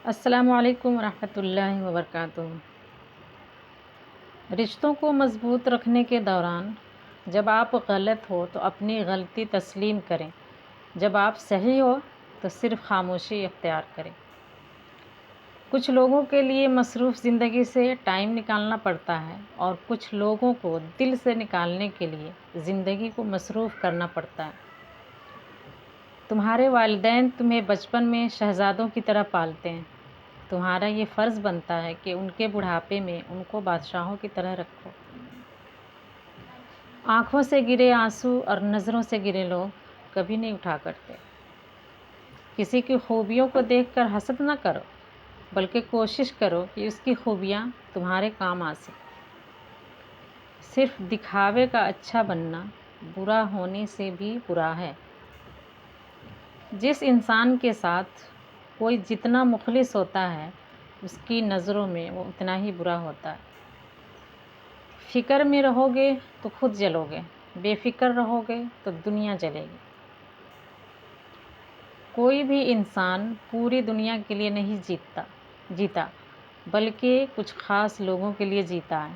السلام علیکم ورحمۃ اللہ وبرکاتہ۔ رشتوں کو مضبوط رکھنے کے دوران جب آپ غلط ہو تو اپنی غلطی تسلیم کریں، جب آپ صحیح ہو تو صرف خاموشی اختیار کریں۔ کچھ لوگوں کے لیے مصروف زندگی سے ٹائم نکالنا پڑتا ہے اور کچھ لوگوں کو دل سے نکالنے کے لیے زندگی کو مصروف کرنا پڑتا ہے۔ تمہارے والدین تمہیں بچپن میں شہزادوں کی طرح پالتے ہیں، تمہارا یہ فرض بنتا ہے کہ ان کے بڑھاپے میں ان کو بادشاہوں کی طرح رکھو۔ آنکھوں سے گرے آنسو اور نظروں سے گرے لوگ کبھی نہیں اٹھا کرتے۔ کسی کی خوبیوں کو دیکھ کر حسد نہ کرو، بلکہ کوشش کرو کہ اس کی خوبیاں تمہارے کام آ سکیں۔ صرف دکھاوے کا اچھا بننا برا ہونے سے بھی برا ہے۔ جس انسان کے ساتھ کوئی جتنا مخلص ہوتا ہے اس کی نظروں میں وہ اتنا ہی برا ہوتا ہے۔ فکر میں رہو گے تو خود جلو گے، بے فکر رہو گے تو دنیا جلے گی۔ کوئی بھی انسان پوری دنیا کے لیے نہیں جیتا بلکہ کچھ خاص لوگوں کے لیے جیتا ہے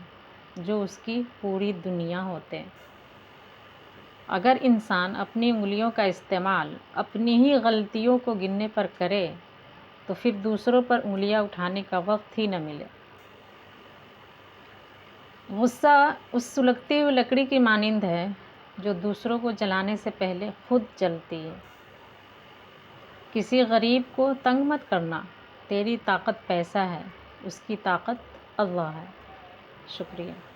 جو اس کی پوری دنیا ہوتے ہیں۔ اگر انسان اپنی انگلیوں کا استعمال اپنی ہی غلطیوں کو گننے پر کرے تو پھر دوسروں پر انگلیاں اٹھانے کا وقت ہی نہ ملے۔ غصہ اس سلگتی ہوئی لکڑی کی مانند ہے جو دوسروں کو جلانے سے پہلے خود جلتی ہے۔ کسی غریب کو تنگ مت کرنا، تیری طاقت پیسہ ہے، اس کی طاقت اللہ ہے۔ شکریہ۔